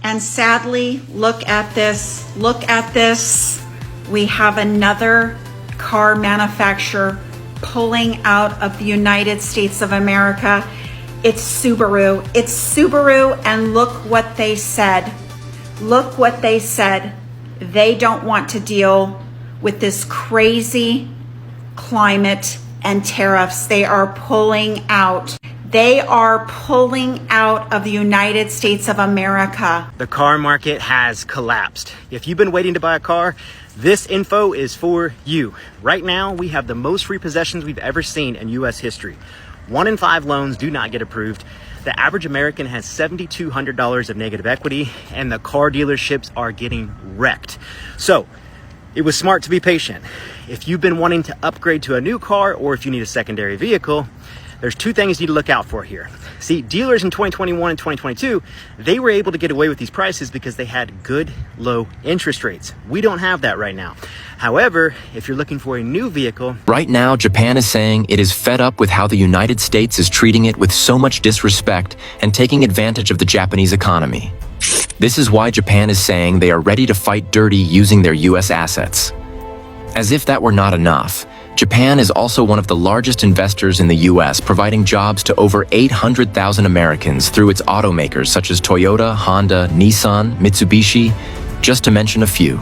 And sadly, look at this. We have another car manufacturer pulling out of the United States of America. It's Subaru, and look what they said. They don't want to deal with this crazy climate and tariffs. They are pulling out of the United States of America. The car market has collapsed. If you've been waiting to buy a car, this info is for you. Right now, we have the most repossessions we've ever seen in US history. 1 in 5 loans do not get approved. The average American has $7,200 of negative equity, and the car dealerships are getting wrecked. So, it was smart to be patient. If you've been wanting to upgrade to a new car, or if you need a secondary vehicle, there's 2 things you need to look out for here. See, dealers in 2021 and 2022, they were able to get away with these prices because they had good, low interest rates. We don't have that right now. However, if you're looking for a new vehicle... Right now, Japan is saying it is fed up with how the United States is treating it with so much disrespect and taking advantage of the Japanese economy. This is why Japan is saying they are ready to fight dirty using their US assets. As if that were not enough, Japan is also one of the largest investors in the US, providing jobs to over 800,000 Americans through its automakers such as Toyota, Honda, Nissan, Mitsubishi, just to mention a few.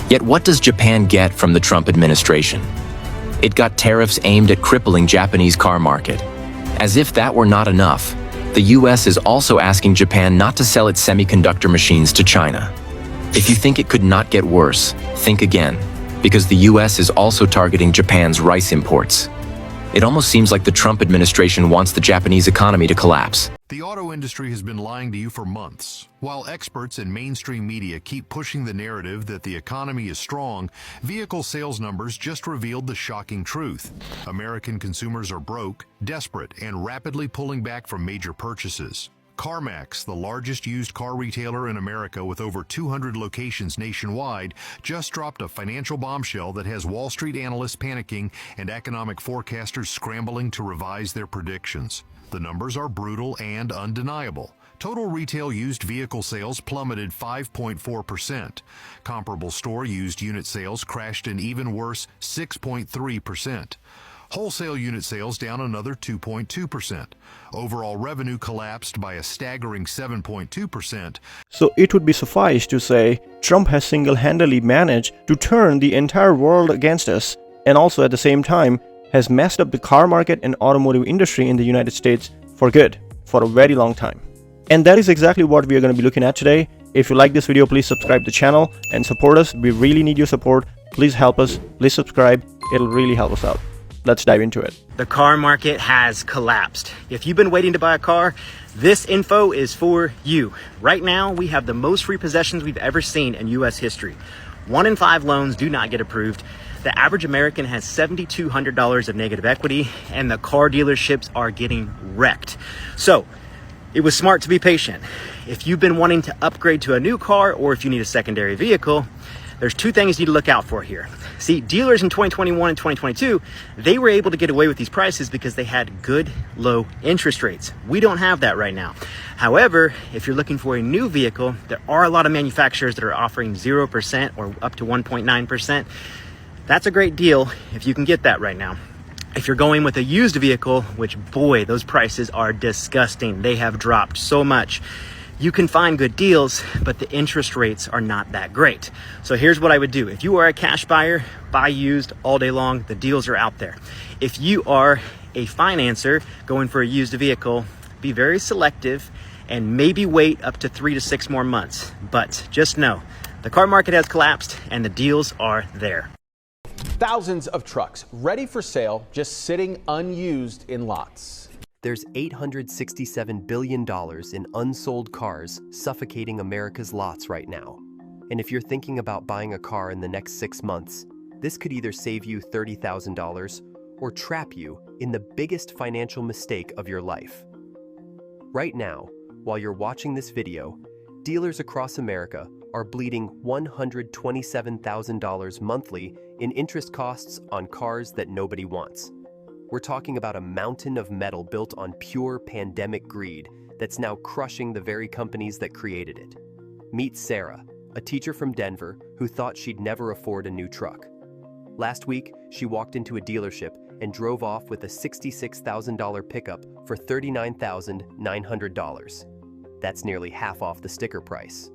Yet what does Japan get from the Trump administration? It got tariffs aimed at crippling Japanese car market. As if that were not enough, the US is also asking Japan not to sell its semiconductor machines to China. If you think it could not get worse, think again, because the US is also targeting Japan's rice imports. It almost seems like the Trump administration wants the Japanese economy to collapse. The auto industry has been lying to you for months. While experts and mainstream media keep pushing the narrative that the economy is strong, vehicle sales numbers just revealed the shocking truth. American consumers are broke, desperate, and rapidly pulling back from major purchases. CarMax, the largest used car retailer in America with over 200 locations nationwide, just dropped a financial bombshell that has Wall Street analysts panicking and economic forecasters scrambling to revise their predictions. The numbers are brutal and undeniable. Total retail used vehicle sales plummeted 5.4%. Comparable store used unit sales crashed an even worse 6.3%. Wholesale unit sales down another 2.2%. Overall revenue collapsed by a staggering 7.2%. So it would be suffice to say Trump has single-handedly managed to turn the entire world against us, and also at the same time has messed up the car market and automotive industry in the United States for good, for a very long time. And that is exactly what we are going to be looking at today. If you like this video, please subscribe to the channel and support us. We really need your support. Please help us. Please subscribe. It'll really help us out. Let's dive into it. The car market has collapsed. If you've been waiting to buy a car, this info is for you. Right now, we have the most repossessions we've ever seen in US history. 1 in 5 loans do not get approved. The average American has $7,200 of negative equity, and the car dealerships are getting wrecked. So, it was smart to be patient. If you've been wanting to upgrade to a new car, or if you need a secondary vehicle, there's 2 things you need to look out for here. See, dealers in 2021 and 2022, they were able to get away with these prices because they had good, low interest rates. We don't have that right now. However, if you're looking for a new vehicle, there are a lot of manufacturers that are offering 0% or up to 1.9%. That's a great deal if you can get that right now. If you're going with a used vehicle, which boy, those prices are disgusting. They have dropped so much. You can find good deals, but the interest rates are not that great. So here's what I would do. If you are a cash buyer, buy used all day long. The deals are out there. If you are a financer going for a used vehicle, be very selective and maybe wait up to 3 to 6 more months. But just know, the car market has collapsed and the deals are there. Thousands of trucks ready for sale, just sitting unused in lots. There's $867 billion in unsold cars suffocating America's lots right now. And if you're thinking about buying a car in the next 6 months, this could either save you $30,000 or trap you in the biggest financial mistake of your life. Right now, while you're watching this video, dealers across America are bleeding $127,000 monthly in interest costs on cars that nobody wants. We're talking about a mountain of metal built on pure pandemic greed that's now crushing the very companies that created it. Meet Sarah, a teacher from Denver who thought she'd never afford a new truck. Last week, she walked into a dealership and drove off with a $66,000 pickup for $39,900. That's nearly half off the sticker price.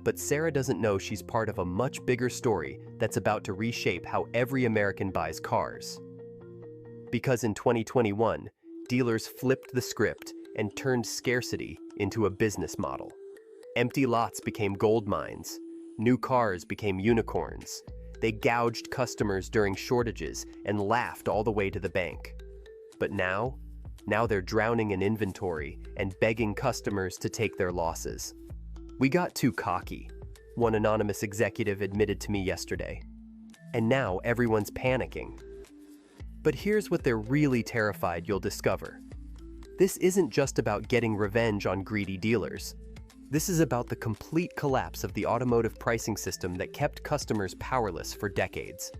But Sarah doesn't know she's part of a much bigger story that's about to reshape how every American buys cars. Because in 2021, dealers flipped the script and turned scarcity into a business model. Empty lots became gold mines. New cars became unicorns. They gouged customers during shortages and laughed all the way to the bank. But now they're drowning in inventory and begging customers to take their losses. "We got too cocky," one anonymous executive admitted to me yesterday. And now everyone's panicking. But here's what they're really terrified you'll discover. This isn't just about getting revenge on greedy dealers. This is about the complete collapse of the automotive pricing system that kept customers powerless for decades.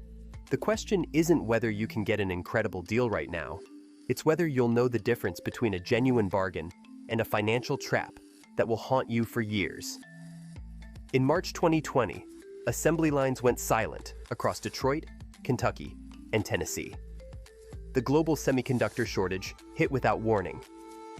The question isn't whether you can get an incredible deal right now. It's whether you'll know the difference between a genuine bargain and a financial trap that will haunt you for years. In March 2020, assembly lines went silent across Detroit, Kentucky, and Tennessee. The global semiconductor shortage hit without warning,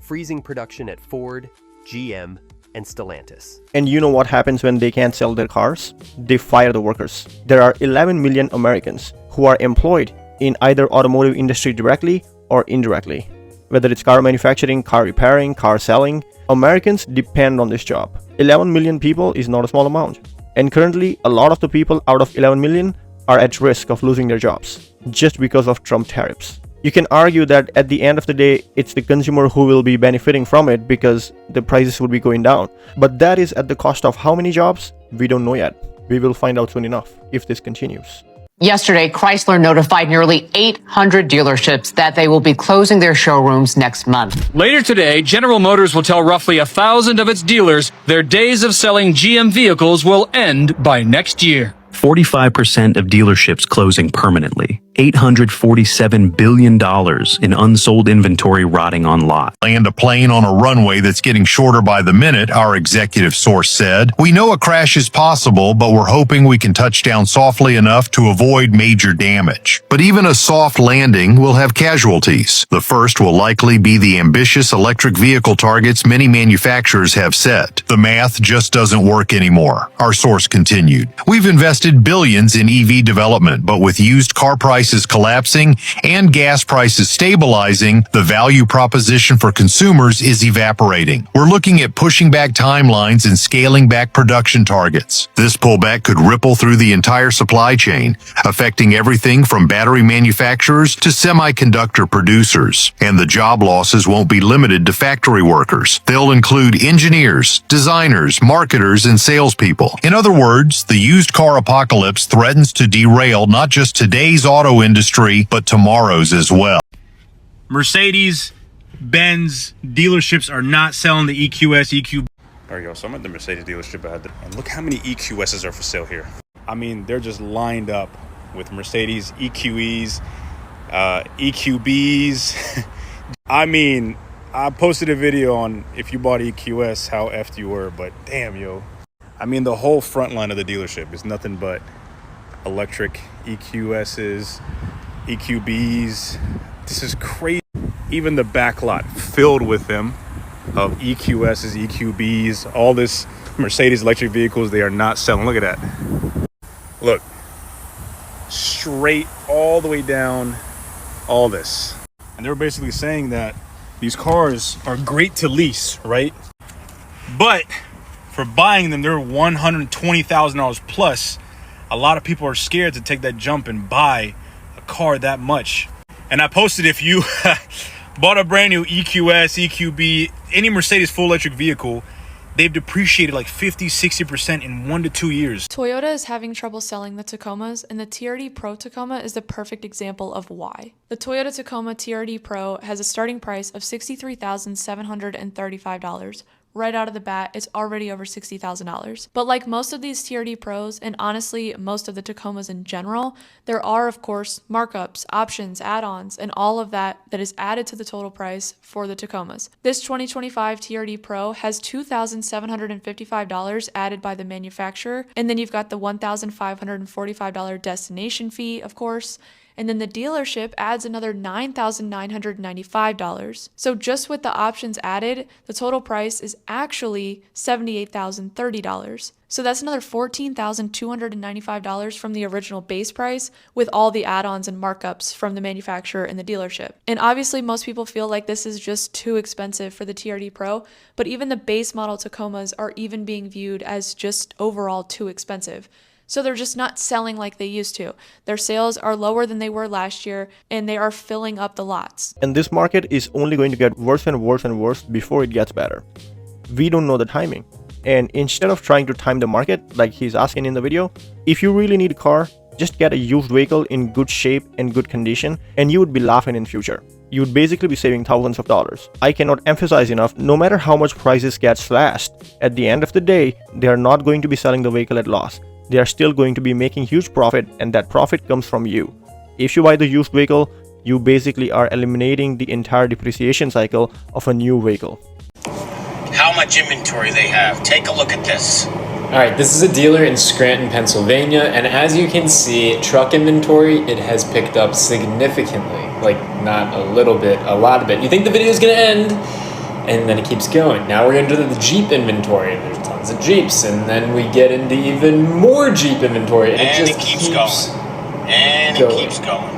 freezing production at Ford, GM, and Stellantis. And you know what happens when they can't sell their cars? They fire the workers. There are 11 million Americans who are employed in either automotive industry directly or indirectly. Whether it's car manufacturing, car repairing, car selling, Americans depend on this job. 11 million people is not a small amount. And currently, a lot of the people out of 11 million are at risk of losing their jobs just because of Trump tariffs. You can argue that at the end of the day, it's the consumer who will be benefiting from it because the prices will be going down. But that is at the cost of how many jobs? We don't know yet. We will find out soon enough if this continues. Yesterday, Chrysler notified nearly 800 dealerships that they will be closing their showrooms next month. Later today, General Motors will tell roughly 1,000 of its dealers their days of selling GM vehicles will end by next year. 45% of dealerships closing permanently. $847 billion in unsold inventory rotting on lot. Land a plane on a runway that's getting shorter by the minute, our executive source said. "We know a crash is possible, but we're hoping we can touch down softly enough to avoid major damage. But even a soft landing will have casualties. The first will likely be the ambitious electric vehicle targets many manufacturers have set. The math just doesn't work anymore," our source continued. "We've invested billions in EV development, but with used car prices collapsing and gas prices stabilizing, the value proposition for consumers is evaporating. We're looking at pushing back timelines and scaling back production targets. This pullback could ripple through the entire supply chain, affecting everything from battery manufacturers to semiconductor producers. And the job losses won't be limited to factory workers. They'll include engineers, designers, marketers, and salespeople. In other words, the used car apocalypse threatens to derail not just today's auto industry, but tomorrow's as well." Mercedes-Benz dealerships are not selling the EQS, EQ. There you go. So I'm at the Mercedes dealership, and look how many EQSs are for sale here. I mean, they're just lined up with Mercedes EQEs, EQBs. I mean, I posted a video on if you bought EQS, how effed you were, but damn, yo. I mean, the whole front line of the dealership is nothing but electric EQSs, EQBs. This is crazy. Even the back lot filled with them of EQSs, EQBs, all this Mercedes electric vehicles they are not selling. Look at that. Look, straight all the way down, all this. And they were basically saying that these cars are great to lease, right? But for buying them, they're $120,000 plus. A lot of people are scared to take that jump and buy a car that much. And I posted if you bought a brand new EQS, EQB, any Mercedes full electric vehicle, they've depreciated like 50-60% in 1 to 2 years. Toyota is having trouble selling the Tacomas, and the TRD Pro Tacoma is the perfect example of why. The Toyota Tacoma TRD Pro has a starting price of $63,735, right out of the bat, it's already over $60,000. But like most of these TRD Pros, and honestly most of the Tacomas in general, there are of course markups, options, add-ons, and all of that is added to the total price for the Tacomas. This 2025 TRD Pro has $2,755 added by the manufacturer, and then you've got the $1,545 destination fee, of course, and then the dealership adds another $9,995. So just with the options added, the total price is actually $78,030. So that's another $14,295 from the original base price with all the add-ons and markups from the manufacturer and the dealership. And obviously most people feel like this is just too expensive for the TRD Pro, but even the base model Tacomas are even being viewed as just overall too expensive. So they're just not selling like they used to. Their sales are lower than they were last year, and they are filling up the lots. And this market is only going to get worse and worse and worse before it gets better. We don't know the timing. And instead of trying to time the market, like he's asking in the video, if you really need a car, just get a used vehicle in good shape and good condition, and you would be laughing in future. You would basically be saving thousands of dollars. I cannot emphasize enough, no matter how much prices get slashed, at the end of the day, they are not going to be selling the vehicle at loss. They are still going to be making huge profit, and that profit comes from you. If you buy the used vehicle, you basically are eliminating the entire depreciation cycle of a new vehicle. How much inventory they have. Take a look at this. All right, this is a dealer in Scranton, Pennsylvania, and as you can see, truck inventory, it has picked up significantly. Like, not a little bit, a lot of it. You think the video is going to end, and then it keeps going. Now we're into the Jeep inventory, and there's tons of Jeeps, and then we get into even more Jeep inventory, and it just keeps going. And it keeps going.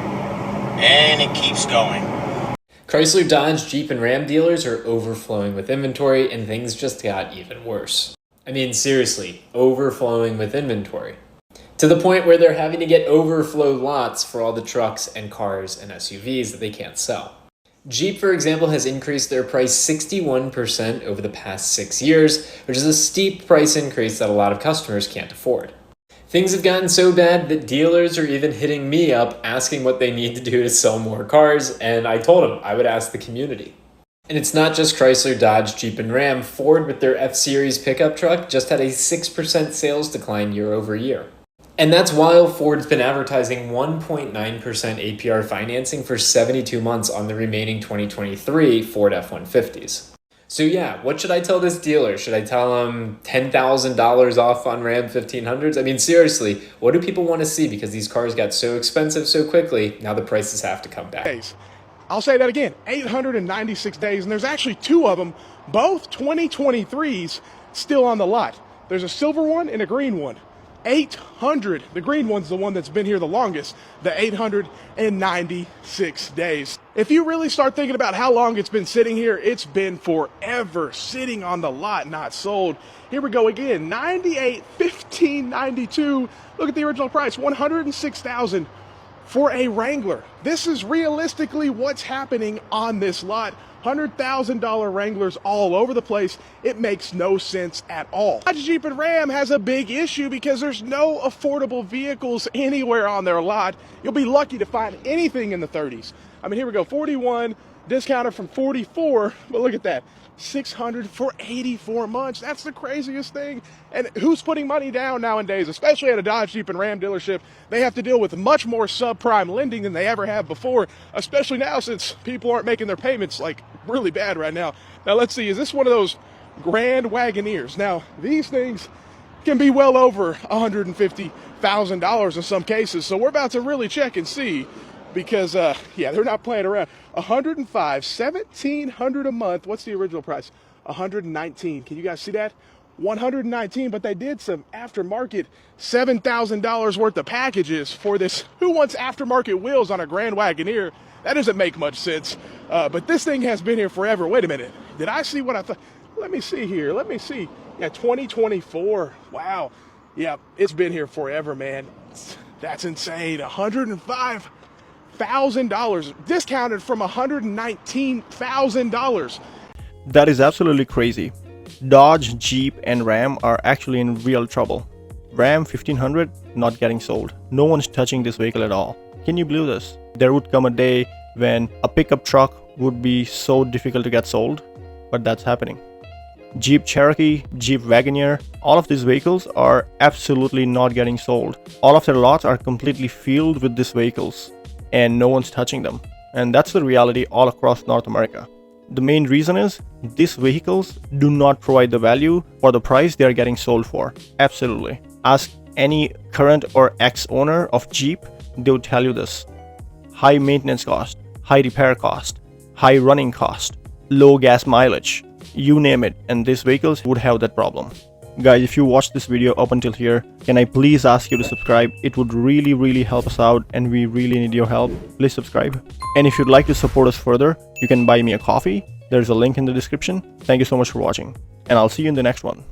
And it keeps going. Chrysler, Dodge, Jeep, and Ram dealers are overflowing with inventory, and things just got even worse. I mean, seriously, overflowing with inventory. To the point where they're having to get overflow lots for all the trucks and cars and SUVs that they can't sell. Jeep, for example, has increased their price 61% over the past 6 years, which is a steep price increase that a lot of customers can't afford. Things have gotten so bad that dealers are even hitting me up asking what they need to do to sell more cars, and I told them I would ask the community. And it's not just Chrysler, Dodge, Jeep, and Ram. Ford, with their F-Series pickup truck, just had a 6% sales decline year over year. And that's while Ford's been advertising 1.9% APR financing for 72 months on the remaining 2023 Ford F-150s. So yeah, what should I tell this dealer? Should I tell him $10,000 off on Ram 1500s? I mean, seriously, what do people want to see? Because these cars got so expensive so quickly, now the prices have to come back. I'll say that again, 896 days, and there's actually two of them, both 2023s, still on the lot. There's a silver one and a green one. 800. The green one's the one that's been here the longest, the 896 days. If you really start thinking about how long it's been sitting here, it's been forever sitting on the lot, not sold. Here we go again, 98, 15, 92. Look at the original price, $106,000 for a Wrangler. This is realistically what's happening on this lot. $100,000 Wranglers all over the place. It makes no sense at all. Dodge, Jeep, and Ram has a big issue because there's no affordable vehicles anywhere on their lot. You'll be lucky to find anything in the 30s. I mean, here we go, 41, discounted from 44, but look at that. 600 for 84 months. That's the craziest thing. And who's putting money down nowadays, especially at a Dodge, Jeep, and Ram dealership? They have to deal with much more subprime lending than they ever have before, especially now since people aren't making their payments like really bad right now. Now let's see, is this one of those Grand Wagoneers? Now these things can be well over $150,000 in some cases, so we're about to really check and see. Because, yeah, they're not playing around. 105, 1,700 a month. What's the original price? 119. Can you guys see that? 119, but they did some aftermarket $7,000 worth of packages for this. Who wants aftermarket wheels on a Grand Wagoneer? That doesn't make much sense. But this thing has been here forever. Wait a minute. Did I see what I thought? Let me see here. Let me see. Yeah, 2024. Wow. Yeah, it's been here forever, man. That's insane. $105,000 discounted from $119,000. That is absolutely crazy. Dodge, Jeep, and Ram are actually in real trouble. Ram 1500 not getting sold. No one's touching this vehicle at all. Can you believe this? There would come a day when a pickup truck would be so difficult to get sold, but that's happening. Jeep Cherokee, Jeep Wagoneer, all of these vehicles are absolutely not getting sold. All of their lots are completely filled with these vehicles and no one's touching them. And that's the reality all across North America. The main reason is these vehicles do not provide the value for the price they are getting sold for. Absolutely. Ask any current or ex-owner of Jeep, they will tell you this. High maintenance cost, high repair cost, high running cost, low gas mileage, you name it, and these vehicles would have that problem. Guys, if you watched this video up until here, can I please ask you to subscribe? It would really help us out and we really need your help. Please subscribe. And if you'd like to support us further, you can buy me a coffee. There's a link in the description. Thank you so much for watching, and I'll see you in the next one.